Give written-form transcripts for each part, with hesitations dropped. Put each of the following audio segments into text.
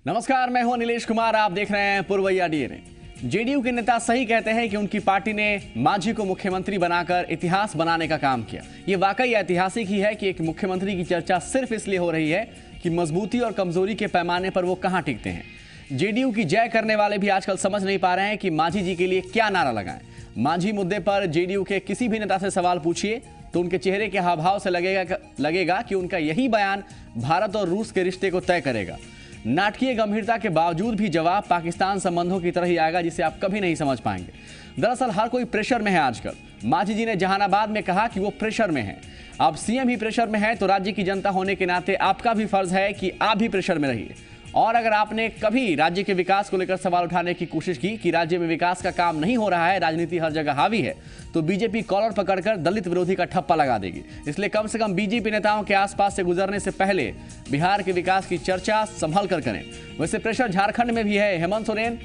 नमस्कार, मैं हूं नीलेश कुमार। आप देख रहे हैं पुरवैया डीएनए। जेडीयू के नेता सही कहते हैं कि उनकी पार्टी ने मांझी को मुख्यमंत्री बनाकर इतिहास बनाने का काम किया। ये वाकई ऐतिहासिक ही है कि एक मुख्यमंत्री की चर्चा सिर्फ इसलिए हो रही है कि मजबूती और कमजोरी के पैमाने पर वो कहां टिकते हैं। जेडीयू की जय करने वाले भी आजकल समझ नहीं पा रहे हैं कि मांझी जी के लिए क्या नारा लगाएं। मांझी मुद्दे पर जेडीयू के किसी भी नेता से सवाल पूछिए तो उनके चेहरे के हाव भाव से लगेगा कि उनका यही बयान भारत और रूस के रिश्ते को तय करेगा। नाटकीय गंभीरता के बावजूद भी जवाब पाकिस्तान संबंधों की तरह ही आएगा, जिसे आप कभी नहीं समझ पाएंगे। दरअसल हर कोई प्रेशर में है आजकल। मांझी जी ने जहानाबाद में कहा कि वो प्रेशर में है। अब सीएम ही प्रेशर में है तो राज्य की जनता होने के नाते आपका भी फर्ज है कि आप भी प्रेशर में रहिए। और अगर आपने कभी राज्य के विकास को लेकर सवाल उठाने की कोशिश की कि राज्य में विकास का काम नहीं हो रहा है, राजनीति हर जगह हावी है, तो बीजेपी कॉलर पकड़कर दलित विरोधी का ठप्पा लगा देगी। इसलिए कम से कम बीजेपी नेताओं के आसपास से गुजरने से पहले बिहार के विकास की चर्चा संभल कर करें। वैसे प्रेशर झारखंड में भी है। हेमंत सोरेन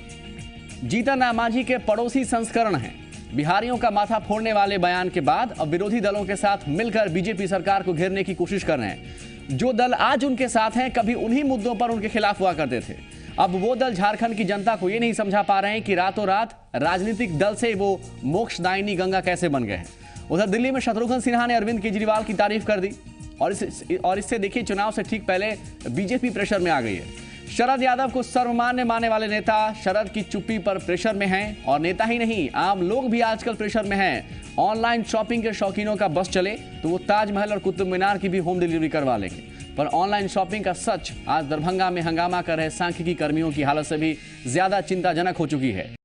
जीतन राम मांझी के पड़ोसी संस्करण हैं। बिहारियों का माथा फोड़ने वाले बयान के बाद अब विरोधी दलों के साथ मिलकर बीजेपी सरकार को घेरने की कोशिश कर रहे हैं। जो दल आज उनके साथ हैं, कभी उन्हीं मुद्दों पर उनके खिलाफ हुआ करते थे। अब वो दल झारखंड की जनता को ये नहीं समझा पा रहे हैं कि रातों रात राजनीतिक दल से वो मोक्षदायिनी गंगा कैसे बन गए हैं। उधर दिल्ली में शत्रुघ्न सिन्हा ने अरविंद केजरीवाल की तारीफ कर दी और इससे देखिए चुनाव से ठीक पहले बीजेपी प्रेशर में आ गई है। शरद यादव को सर्वमान्य मानने वाले नेता शरद की चुप्पी पर प्रेशर में हैं। और नेता ही नहीं, आम लोग भी आजकल प्रेशर में हैं। ऑनलाइन शॉपिंग के शौकीनों का बस चले तो वो ताजमहल और कुतुब मीनार की भी होम डिलीवरी करवा लेंगे। पर ऑनलाइन शॉपिंग का सच आज दरभंगा में हंगामा कर रहे सांख्यिकी कर्मियों की हालत से भी ज्यादा चिंताजनक हो चुकी है।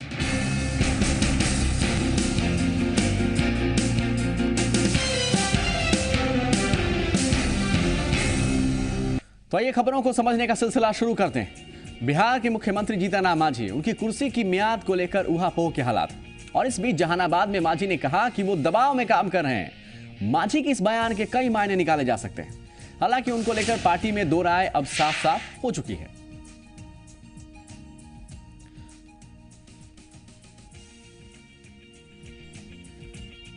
तो ये खबरों को समझने का सिलसिला शुरू करते हैं। बिहार के मुख्यमंत्री जीतन राम मांझी, उनकी कुर्सी की मियाद को लेकर ऊहापोह के हालात। और इस बीच जहानाबाद में मांझी ने कहा कि वो दबाव में काम कर रहे हैं। मांझी के इस बयान के कई मायने निकाले जा सकते हैं। हालांकि उनको लेकर पार्टी में दो राय अब साफ साफ हो चुकी है।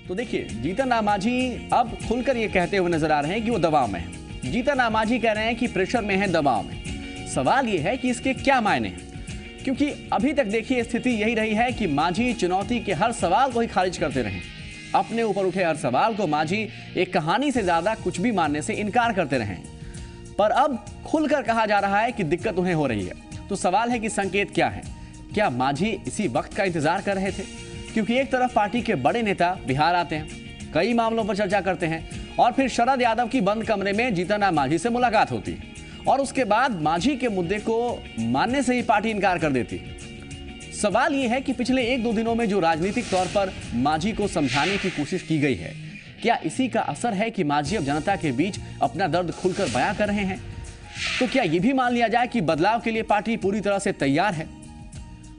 तो देखिए, जीतन राम मांझी अब खुलकर ये कहते हुए नजर आ रहे हैं कि वो दबाव में है। जीतन राम मांझी कह रहे हैं कि प्रेशर में है, दबाव में। सवाल यह है कि इसके क्या मायने हैं, क्योंकि अभी तक देखिए स्थिति यही रही है कि मांझी चुनौती के हर सवाल को ही खारिज करते रहे। अपने ऊपर उठे हर सवाल को मांझी एक कहानी से ज्यादा कुछ भी मानने से इनकार करते रहे। पर अब खुलकर कहा जा रहा है कि दिक्कत उन्हें हो रही है। तो सवाल है कि संकेत क्या है? क्या मांझी इसी वक्त का इंतजार कर रहे थे? क्योंकि एक तरफ पार्टी के बड़े नेता बिहार आते हैं, कई मामलों पर चर्चा करते हैं, और फिर शरद यादव की बंद कमरे में जीतन राम मांझी से मुलाकात होती है, और उसके बाद मांझी के मुद्दे को मानने से ही पार्टी इनकार कर देती है। सवाल यह है कि पिछले एक दो दिनों में जो राजनीतिक तौर पर मांझी को समझाने की कोशिश की गई है, क्या इसी का असर है कि मांझी अब जनता के बीच अपना दर्द खुलकर बयां कर रहे हैं? तो क्या यह भी मान लिया जाए कि बदलाव के लिए पार्टी पूरी तरह से तैयार है?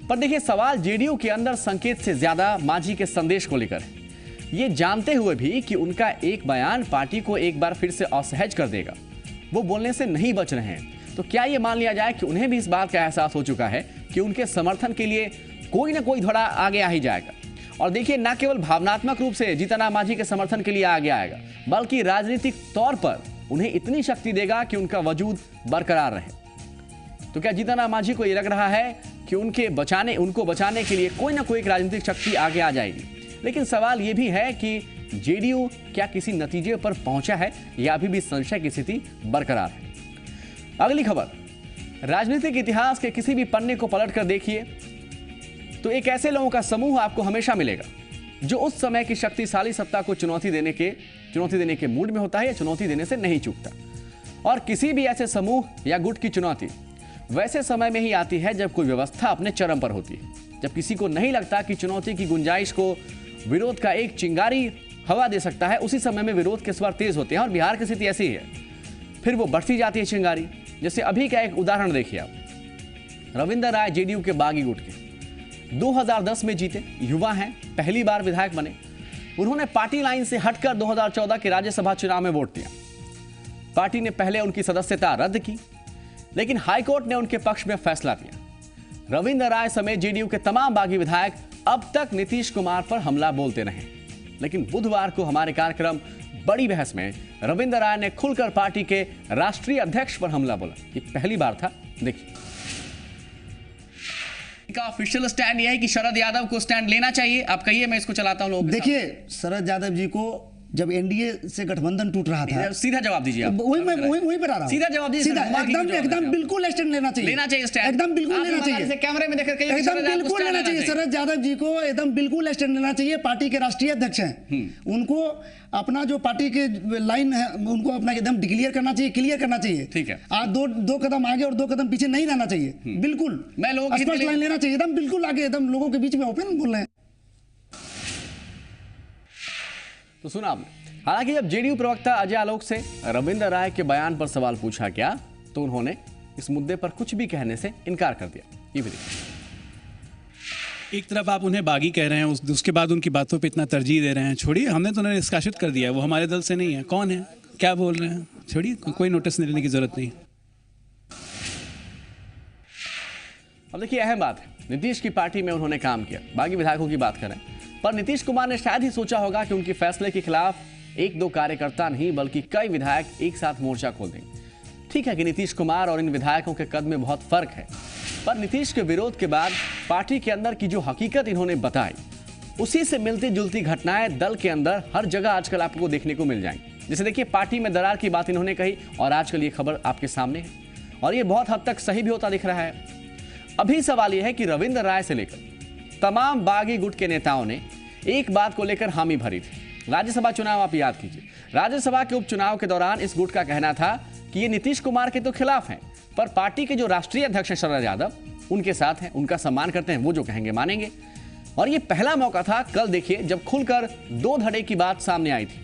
पर देखिए, सवाल जेडीयू के अंदर संकेत से ज्यादा मांझी के संदेश को लेकर है। ये जानते हुए भी कि उनका एक बयान पार्टी को एक बार फिर से असहज कर देगा, वो बोलने से नहीं बच रहे हैं। तो क्या ये मान लिया जाए कि उन्हें भी इस बात का एहसास हो चुका है कि उनके समर्थन के लिए कोई ना कोई थोड़ा आगे आ ही जाएगा? और देखिए, न केवल भावनात्मक रूप से जीतन राम मांझी के समर्थन के लिए आगे आएगा, बल्कि राजनीतिक तौर पर उन्हें इतनी शक्ति देगा कि उनका वजूद बरकरार रहे। तो क्या जीतन राम मांझी को यह लग रहा है कि उनको बचाने के लिए कोई ना कोई एक राजनीतिक शक्ति आगे आ जाएगी? लेकिन सवाल यह भी है कि जेडीयू क्या किसी नतीजे पर पहुंचा है या अभी भी संशय की स्थिति बरकरार है? अगली खबर, राजनीतिक इतिहास के किसी भी पन्ने को पलटकर देखिए तो एक ऐसे लोगों का समूह आपको हमेशा मिलेगा जो उस समय की शक्तिशाली सत्ता को चुनौती देने के मूड में होता है या चुनौती देने से नहीं चूकता। और किसी भी ऐसे समूह या गुट की चुनौती वैसे समय में ही आती है जब कोई व्यवस्था अपने चरम पर होती है, जब किसी को नहीं लगता कि चुनौती की गुंजाइश को विरोध का एक चिंगारी हवा दे सकता है। उसी समय में विरोध के स्वर तेज होते हैं, और बिहार की स्थिति ऐसी है। फिर वो बढ़ती जाती है चिंगारी। जैसे अभी का एक उदाहरण देखिए आप, रविंद्र राय जेडीयू के बागी गुट के 2010 में जीते, युवा हैं, पहली बार विधायक बने। उन्होंने पार्टी लाइन से हटकर 2014 के राज्यसभा चुनाव में वोट दिया। पार्टी ने पहले उनकी सदस्यता रद्द की, लेकिन हाईकोर्ट ने उनके पक्ष में फैसला दिया। रविंद्र राय समेत जेडीयू के तमाम बागी विधायक अब तक नीतीश कुमार पर हमला बोलते रहे, लेकिन बुधवार को हमारे कार्यक्रम बड़ी बहस में रविंद्र राय ने खुलकर पार्टी के राष्ट्रीय अध्यक्ष पर हमला बोला। ये पहली बार था। देखिए, का ऑफिशियल स्टैंड यह है कि शरद यादव को स्टैंड लेना चाहिए। आप कहिए, मैं इसको चलाता हूं। लोग देखिए, शरद यादव जी को जब एनडीए से गठबंधन टूट रहा था, सीधा जवाब दीजिए आप। वही पर आ रहा हूं। सीधा जवाब दीजिए। सीधा एकदम बिल्कुल स्टैंड लेना चाहिए स्टैंड एकदम बिल्कुल लेना चाहिए। कैमरे में देखकर एकदम बिल्कुल लेना चाहिए। शरद यादव जी को एकदम बिल्कुल स्टैंड लेना चाहिए। पार्टी के राष्ट्रीय अध्यक्ष हैं, उनको अपना जो पार्टी के लाइन है उनको अपना एकदम डिक्लेयर करना चाहिए, क्लियर करना चाहिए। ठीक है, आज दो कदम आगे और 2 कदम पीछे नहीं रहना चाहिए। बिल्कुल मैं लोगों की स्पष्ट लाइन लेना चाहिए, एकदम बिल्कुल आगे, एकदम लोगों के बीच में ओपन बोल रहे हैं। तो सुना आपने। हालांकि जब जेडीयू प्रवक्ता अजय आलोक से रविंद्र राय के बयान पर सवाल पूछा गया तो उन्होंने इस मुद्दे पर कुछ भी कहने से इनकार कर दिया। ये भी देखिए। एक तरफ आप उन्हें बागी कह रहे हैं, उसके बाद उनकी बातों पे इतना तरजीह दे रहे हैं। छोड़िए, हमने तो उन्हें निष्कासित कर दिया। वो हमारे दल से नहीं है। कौन है, क्या बोल रहे हैं? छोड़िए, कोई नोटिस लेने की जरूरत नहीं। अब देखिए, अहम बात है, नीतीश की पार्टी में उन्होंने काम किया। बागी विधायकों की बात करें, पर नीतीश कुमार ने शायद ही सोचा होगा कि उनके फैसले के खिलाफ 1-2 कार्यकर्ता नहीं बल्कि कई विधायक एक साथ मोर्चा खोल देंगे। ठीक है कि नीतीश कुमार और इन विधायकों के कद में बहुत फर्क है, पर नीतीश के विरोध के बाद पार्टी के अंदर की जो हकीकत इन्होंने बताई, उसी से मिलती जुलती घटनाएं दल के अंदर हर जगह आजकल आपको देखने को मिल जाएंगी। जैसे देखिए, पार्टी में दरार की बात इन्होंने कही और आजकल ये खबर आपके सामने है और ये बहुत हद तक सही भी होता दिख रहा है। अभी सवाल यह है कि रविंद्र राय से लेकर तमाम बागी गुट के नेताओं ने एक बात को लेकर हामी भरी थी। राज्यसभा चुनाव आप याद कीजिए, राज्यसभा के उपचुनाव के दौरान इस गुट का कहना था कि ये नीतीश कुमार के तो खिलाफ हैं, पर पार्टी के जो राष्ट्रीय अध्यक्ष हैं शरद यादव, उनके साथ हैं, उनका सम्मान करते हैं, वो जो कहेंगे मानेंगे। और ये पहला मौका था, कल देखिए, जब खुलकर 2 धड़े की बात सामने आई थी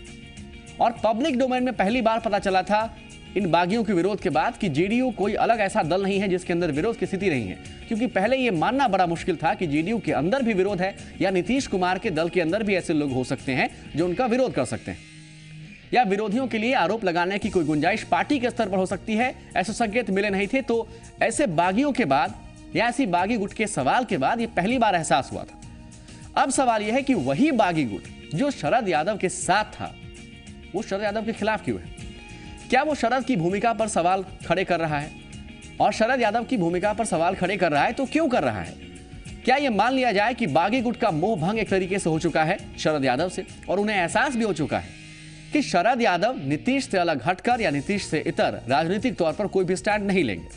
और पब्लिक डोमेन में पहली बार पता चला था इन बागियों के विरोध के बाद कि जेडीयू कोई अलग ऐसा दल नहीं है जिसके अंदर विरोध की स्थिति नहीं है। क्योंकि पहले यह मानना बड़ा मुश्किल था कि जेडीयू के अंदर भी विरोध है या नीतीश कुमार के दल के अंदर भी ऐसे लोग हो सकते हैं जो उनका विरोध कर सकते हैं या विरोधियों के लिए आरोप लगाने की कोई गुंजाइश पार्टी के स्तर पर हो सकती है। ऐसे संकेत मिले नहीं थे। तो ऐसे बागियों के बाद या ऐसी बागी गुट के सवाल के बाद यह पहली बार एहसास हुआ था। अब सवाल यह है कि वही बागी गुट जो शरद यादव के साथ था, वो शरद यादव के खिलाफ क्यों है? क्या वो शरद की भूमिका पर सवाल खड़े कर रहा है? और शरद यादव की भूमिका पर सवाल खड़े कर रहा है तो क्यों कर रहा है? क्या यह मान लिया जाए कि बागी गुट का मोह भंग एक तरीके से हो चुका है शरद यादव से और उन्हें एहसास भी हो चुका है कि शरद यादव नीतीश से अलग हटकर या नीतीश से इतर राजनीतिक तौर पर कोई भी स्टैंड नहीं लेंगे?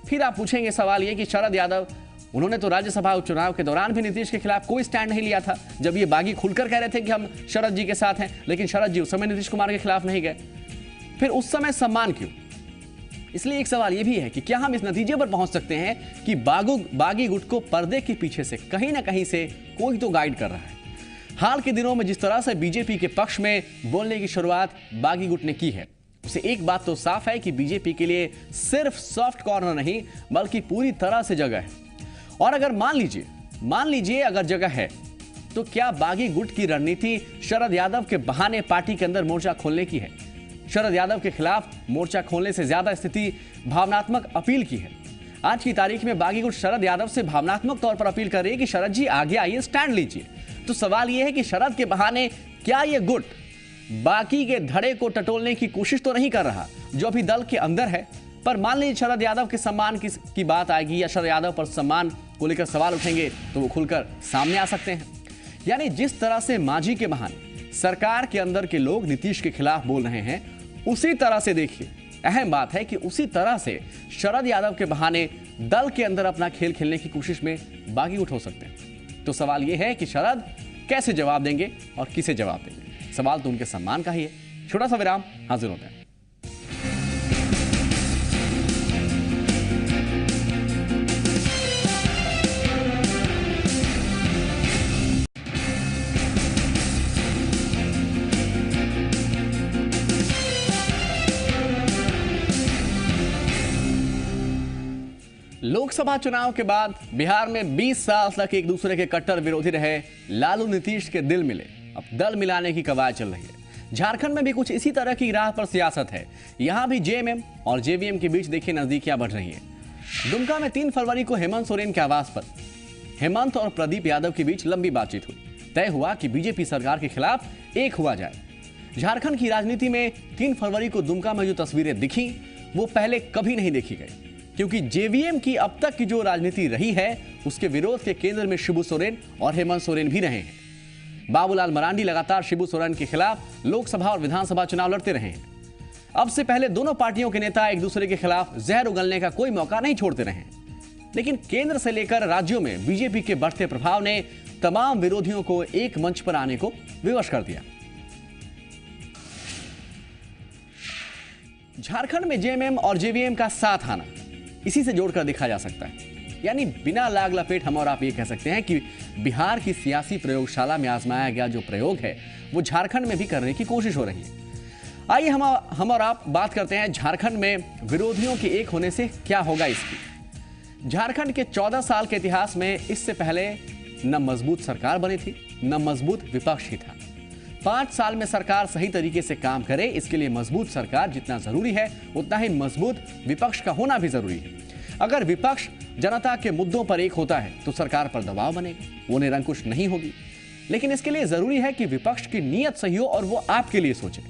फिर आप पूछेंगे सवाल यह कि शरद यादव, उन्होंने तो राज्यसभा उपचुनाव के दौरान भी नीतीश के खिलाफ कोई स्टैंड नहीं लिया था, जब ये बागी खुलकर कह रहे थे कि हम शरद जी के साथ हैं, लेकिन शरद जी उस समय नीतीश कुमार के खिलाफ नहीं गए। फिर उस समय सम्मान क्यों? इसलिए एक सवाल यह भी है कि क्या हम इस नतीजे पर पहुंच सकते हैं कि बागी गुट को पर्दे के पीछे से कहीं ना कहीं से कोई तो गाइड कर रहा है? हाल के दिनों में जिस तरह से बीजेपी के पक्ष में बोलने की शुरुआत बागी गुट ने की है, उसे एक बात तो साफ है कि बीजेपी के लिए सिर्फ सॉफ्ट कॉर्नर नहीं बल्कि पूरी तरह से जगह है। और अगर मान लीजिए अगर जगह है, तो क्या बागी गुट की रणनीति शरद यादव के बहाने पार्टी के अंदर मोर्चा खोलने की है? शरद यादव के खिलाफ मोर्चा खोलने से ज्यादा स्थिति भावनात्मक अपील की है। आज की तारीख में बागी गुट शरद यादव से भावनात्मक तौर पर अपील कर रही है कि शरद जी आगे आइए, स्टैंड लीजिए। तो सवाल यह है कि शरद के बहाने क्या यह गुट बाकी के धड़े को टटोलने की कोशिश तो नहीं कर रहा जो अभी दल के अंदर है? पर मान लीजिए शरद यादव के सम्मान की बात आएगी या शरद यादव पर सम्मान को लेकर सवाल उठेंगे तो वो खुलकर सामने आ सकते हैं। यानी जिस तरह से मांझी के बहाने सरकार के अंदर के लोग नीतीश के खिलाफ बोल रहे हैं, उसी तरह से देखिए, अहम बात है कि उसी तरह से शरद यादव के बहाने दल के अंदर अपना खेल खेलने की कोशिश में बागी गुट हो सकते हैं। तो सवाल यह है कि शरद कैसे जवाब देंगे और किसे जवाब देंगे? सवाल तो उनके सम्मान का ही है। छोटा सा विराम, हाजिर होते हैं। लोकसभा चुनाव के बाद बिहार में 20 साल तक एक दूसरे के कट्टर विरोधी रहे लालू नीतीश के दिल मिले। अब दल मिलाने की कवायद चल रही है। झारखंड में भी कुछ इसी तरह की राह पर सियासत है। यहां भी जेएमएम और जेवीएम के बीच देखिए नजदीकियां बढ़ रही हैं। दुमका में 3 फरवरी को हेमंत सोरेन के आवास पर हेमंत और प्रदीप यादव के बीच लंबी बातचीत हुई। तय हुआ कि बीजेपी सरकार के खिलाफ एक हुआ जाए। झारखंड की राजनीति में 3 फरवरी को दुमका में जो तस्वीरें दिखी वो पहले कभी नहीं देखी गई। क्योंकि जेवीएम की अब तक की जो राजनीति रही है उसके विरोध के केंद्र में शिबू सोरेन और हेमंत सोरेन भी रहे हैं। बाबूलाल मरांडी लगातार शिबू सोरेन के खिलाफ लोकसभा और विधानसभा चुनाव लड़ते रहे हैं। अब से पहले दोनों पार्टियों के नेता एक दूसरे के खिलाफ जहर उगलने का कोई मौका नहीं छोड़ते रहे, लेकिन केंद्र से लेकर राज्यों में बीजेपी के बढ़ते प्रभाव ने तमाम विरोधियों को एक मंच पर आने को विवश कर दिया। झारखंड में जेएमएम और जेवीएम का साथ आना इसी से जोड़कर देखा जा सकता है। यानी बिना लाग लपेट हम और आप ये कह सकते हैं कि बिहार की सियासी प्रयोगशाला में आजमाया गया जो प्रयोग है वो झारखंड में भी करने की कोशिश हो रही है। आइए हम और आप बात करते हैं झारखंड में विरोधियों के एक होने से क्या होगा इसकी। झारखंड के 14 साल के इतिहास में इससे पहले न मजबूत सरकार बनी थी न मजबूत विपक्ष ही था। 5 साल में सरकार सही तरीके से काम करे, इसके लिए मजबूत सरकार जितना जरूरी है उतना ही मजबूत विपक्ष का होना भी जरूरी है। अगर विपक्ष जनता के मुद्दों पर एक होता है तो सरकार पर दबाव बनेगा, वो निरंकुश नहीं होगी। लेकिन इसके लिए जरूरी है कि विपक्ष की नीयत सही हो और वो आपके लिए सोचे।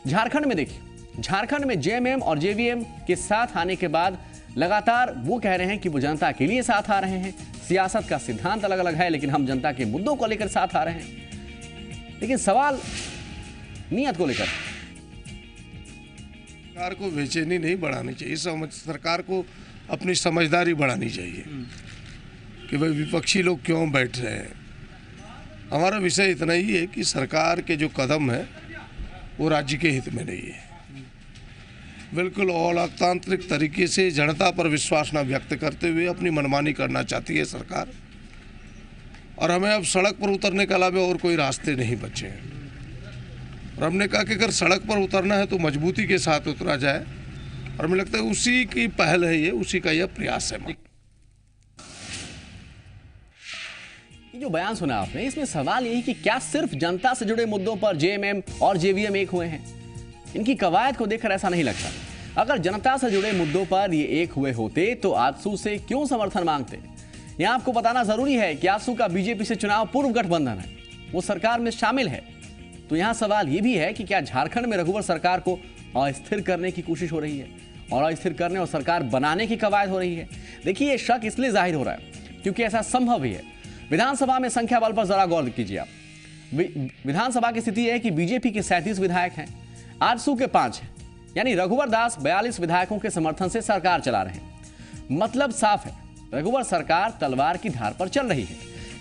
झारखंड में देखिए, झारखंड में जेएमएम और जेवीएम के साथ आने के बाद लगातार वो कह रहे हैं कि वो जनता के लिए साथ आ रहे हैं। सियासत का सिद्धांत अलग अलग है, लेकिन हम जनता के मुद्दों को लेकर साथ आ रहे हैं। लेकिन सवाल नीयत को लेकर, सरकार को बेचैनी नहीं बढ़ानी चाहिए, सरकार को अपनी समझदारी बढ़ानी चाहिए कि भाई विपक्षी लोग क्यों बैठ रहे हैं। हमारा विषय इतना ही है कि सरकार के जो कदम है वो राज्य के हित में नहीं है। बिल्कुल अलोकतांत्रिक तरीके से जनता पर विश्वास न व्यक्त करते हुए अपनी मनमानी करना चाहती है सरकार, और हमें अब सड़क पर उतरने के अलावा और कोई रास्ते नहीं बचे हैं। और हमने कहा कि अगर सड़क पर उतरना है तो मजबूती के साथ उतरा जाए, और हमें लगता है उसी की पहल है ये, उसी का यह प्रयास है। ये जो बयान सुना आपने, इसमें सवाल यही कि क्या सिर्फ जनता से जुड़े मुद्दों पर जेएमएम और जेवीएम एक हुए हैं? इनकी कवायद को देखकर ऐसा नहीं लगता। अगर जनता से जुड़े मुद्दों पर ये एक हुए होते तो आजसू से क्यों समर्थन मांगते? यहां आपको बताना जरूरी है कि आजसू का बीजेपी से चुनाव पूर्व गठबंधन है, वो सरकार में शामिल है। तो यहां सवाल यह भी है कि क्या झारखंड में रघुवर सरकार को अस्थिर करने की कोशिश हो रही है और अस्थिर करने और सरकार बनाने की कवायद हो रही है? देखिए, ये शक इसलिए जाहिर हो रहा है क्योंकि ऐसा संभव भी है। विधानसभा में संख्या बल पर जरा गौर कीजिए आप। विधानसभा की स्थिति है कि बीजेपी के 37 विधायक हैं, आजसू के 5 हैं, यानी रघुवर दास 42 विधायकों के समर्थन से सरकार चला रहे हैं। मतलब साफ है, रघुवर सरकार तलवार की धार पर चल रही है।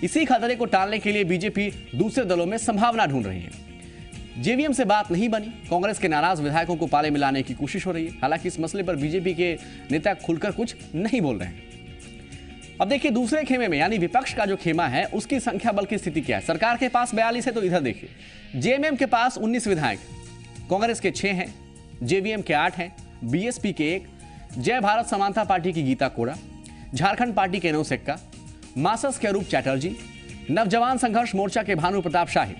इसी खतरे को टालने के लिए बीजेपी दूसरे दलों में संभावना ढूंढ रही है। जेवीएम से बात नहीं बनी, कांग्रेस के नाराज विधायकों को पाले मिलाने की कोशिश हो रही है। हालांकि इस मसले पर बीजेपी के नेता खुलकर कुछ नहीं बोल रहे हैं। अब देखिए, दूसरे खेमे में यानी विपक्ष का जो खेमा है उसकी संख्या बल की स्थिति क्या है। सरकार के पास 42 है तो इधर देखिए, जेएमएम के पास 19 विधायक, कांग्रेस के 6 हैं, जेवीएम के 8 हैं, बीएसपी के 1, जय भारत समानता पार्टी की गीता कोड़ा, झारखंड पार्टी के नौ सेक्का, मासस के अरूप चैटर्जी, नवजवान संघर्ष मोर्चा के भानु प्रताप शाही।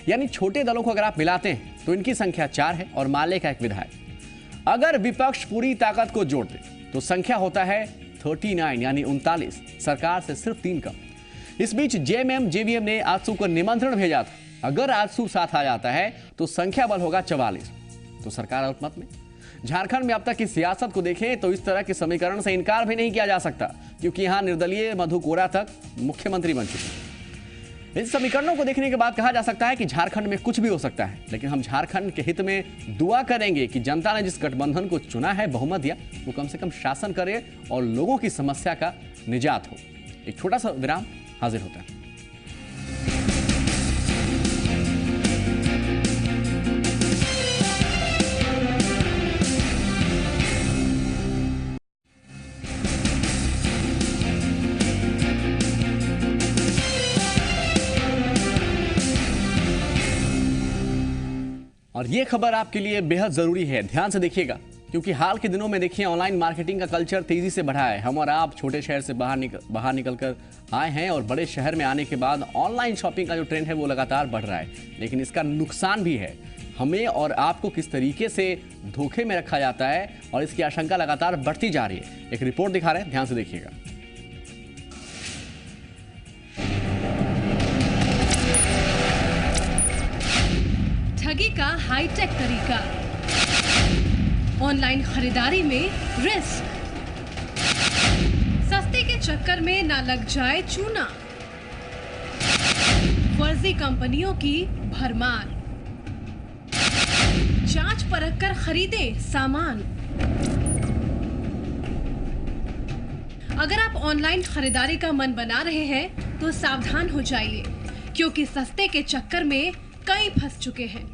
यानी छोटे दलों को अगर आप मिलाते हैं तो इनकी संख्या 4 है और माले का 1 विधायक। अगर विपक्ष पूरी ताकत को जोड़ दे तो संख्या होता है 39 यानी 39, सरकार से सिर्फ 3 कम। इस बीच जेएमएम जेवीएम ने आजसू को निमंत्रण भेजा था। अगर आजसू साथ आ जाता है तो संख्या बल होगा 44, तो सरकार अल्पमत में। झारखंड में अब तक की सियासत को देखें तो इस तरह के समीकरण से इनकार भी नहीं किया जा सकता, क्योंकि यहां निर्दलीय मधु कोड़ा तक मुख्यमंत्री बन चुके हैं। इस समीकरणों को देखने के बाद कहा जा सकता है कि झारखंड में कुछ भी हो सकता है, लेकिन हम झारखंड के हित में दुआ करेंगे कि जनता ने जिस गठबंधन को चुना है, बहुमत दिया, वो कम से कम शासन करे और लोगों की समस्या का निजात हो। एक छोटा सा विराम, हाजिर होता है। और ये खबर आपके लिए बेहद जरूरी है, ध्यान से देखिएगा, क्योंकि हाल के दिनों में देखिए ऑनलाइन मार्केटिंग का कल्चर तेजी से बढ़ा है। हम और आप छोटे शहर से बाहर निकल कर आए हैं और बड़े शहर में आने के बाद ऑनलाइन शॉपिंग का जो ट्रेंड है वो लगातार बढ़ रहा है, लेकिन इसका नुकसान भी है। हमें और आपको किस तरीके से धोखे में रखा जाता है और इसकी आशंका लगातार बढ़ती जा रही है। एक रिपोर्ट दिखा रहे हैं, ध्यान से देखिएगा। ठगी का हाईटेक तरीका, ऑनलाइन खरीदारी में रिस्क, चक्कर में ना लग जाए चूना। फर्जी कंपनियों की भरमार, जांच परख कर खरीदे सामान। अगर आप ऑनलाइन खरीदारी का मन बना रहे हैं तो सावधान हो जाइए, क्योंकि सस्ते के चक्कर में कई फंस चुके हैं।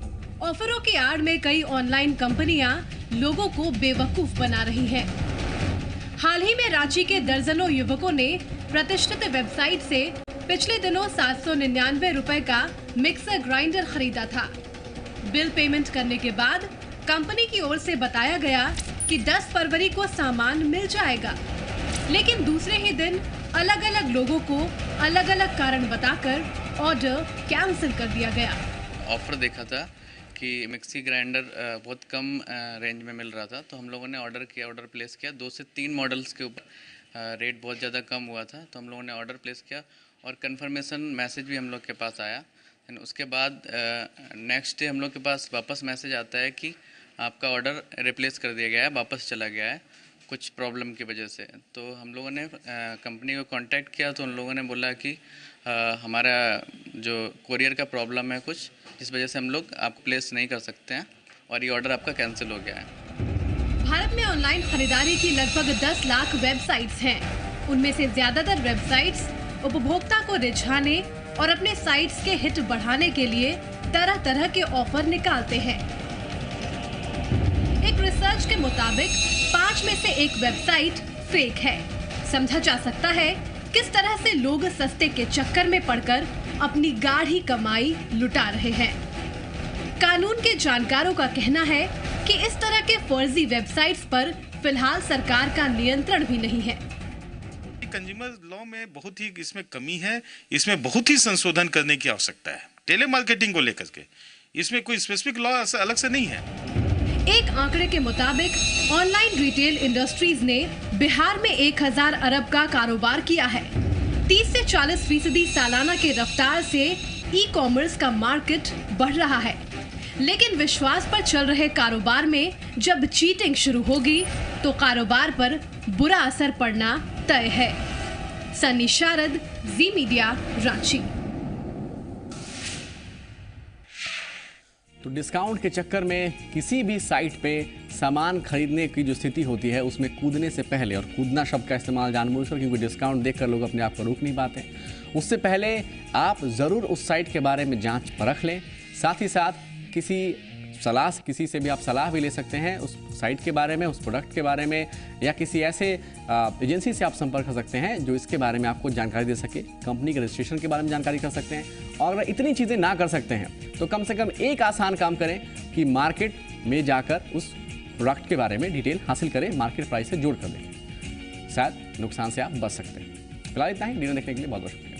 ऑफरों की आड़ में कई ऑनलाइन कंपनियां लोगों को बेवकूफ बना रही हैं। हाल ही में रांची के दर्जनों युवकों ने प्रतिष्ठित वेबसाइट से पिछले दिनों 799 रुपए का मिक्सर ग्राइंडर खरीदा था। बिल पेमेंट करने के बाद कंपनी की ओर से बताया गया कि 10 फरवरी को सामान मिल जाएगा, लेकिन दूसरे ही दिन अलग अलग लोगों को अलग अलग कारण बताकर ऑर्डर कैंसिल कर दिया गया। ऑफर देखा था कि मिक्सी ग्राइंडर बहुत कम रेंज में मिल रहा था, तो हम लोगों ने ऑर्डर प्लेस किया। 2 से 3 मॉडल्स के ऊपर रेट बहुत ज़्यादा कम हुआ था, तो हम लोगों ने ऑर्डर प्लेस किया और कंफर्मेशन मैसेज भी हम लोग के पास आया। उसके बाद नेक्स्ट डे हम लोग के पास वापस मैसेज आता है कि आपका ऑर्डर रिप्लेस कर दिया गया है, वापस चला गया है कुछ प्रॉब्लम की वजह से। तो हम लोगों ने कंपनी को कांटेक्ट किया, तो उन लोगों ने बोला कि हमारा जो कोरियर का प्रॉब्लम है कुछ, जिस वजह से हम लोग आप प्लेस नहीं कर सकते हैं और ये ऑर्डर आपका कैंसिल हो गया है। भारत में ऑनलाइन खरीदारी की लगभग 10 लाख वेबसाइट्स हैं। उनमें से ज्यादातर वेबसाइट्स उपभोक्ता को रिझाने और अपने साइट्स के हिट बढ़ाने के लिए तरह तरह के ऑफर निकालते हैं। एक रिसर्च के मुताबिक 5 में से 1 वेबसाइट फेक है। समझा जा सकता है किस तरह से लोग सस्ते के चक्कर में पड़कर अपनी गाढ़ी कमाई लुटा रहे हैं। कानून के जानकारों का कहना है कि इस तरह के फर्जी वेबसाइट्स पर फिलहाल सरकार का नियंत्रण भी नहीं है। कंज्यूमर लॉ में बहुत ही इसमें कमी है, इसमें बहुत ही संशोधन करने की आवश्यकता है। टेलीमार्केटिंग को लेकर के इसमें कोई स्पेसिफिक लॉ अलग से नहीं है। एक आंकड़े के मुताबिक ऑनलाइन रिटेल इंडस्ट्रीज ने बिहार में 1000 अरब का कारोबार किया है। 30 से 40% सालाना के रफ्तार से ई कॉमर्स का मार्केट बढ़ रहा है, लेकिन विश्वास पर चल रहे कारोबार में जब चीटिंग शुरू होगी तो कारोबार पर बुरा असर पड़ना तय है। सन्नी शारद, जी मीडिया, रांची। तो डिस्काउंट के चक्कर में किसी भी साइट पे सामान खरीदने की जो स्थिति होती है उसमें कूदने से पहले, और कूदना शब्द का इस्तेमाल जानबूझकर, क्योंकि डिस्काउंट देखकर लोग अपने आप को रोक नहीं पाते, उससे पहले आप ज़रूर उस साइट के बारे में जांच परख लें। साथ ही साथ किसी से भी आप सलाह भी ले सकते हैं उस साइट के बारे में, उस प्रोडक्ट के बारे में, या किसी ऐसे एजेंसी से आप संपर्क कर सकते हैं जो इसके बारे में आपको जानकारी दे सके। कंपनी के रजिस्ट्रेशन के बारे में जानकारी कर सकते हैं। और अगर इतनी चीज़ें ना कर सकते हैं तो कम से कम एक आसान काम करें कि मार्केट में जाकर उस प्रोडक्ट के बारे में डिटेल हासिल करें, मार्केट प्राइस से जोड़ कर दें। शायद नुकसान से आप बच सकते हैं। फिलहाल इतना ही। वीडियो देखने के लिए बहुत बहुत शुक्रिया।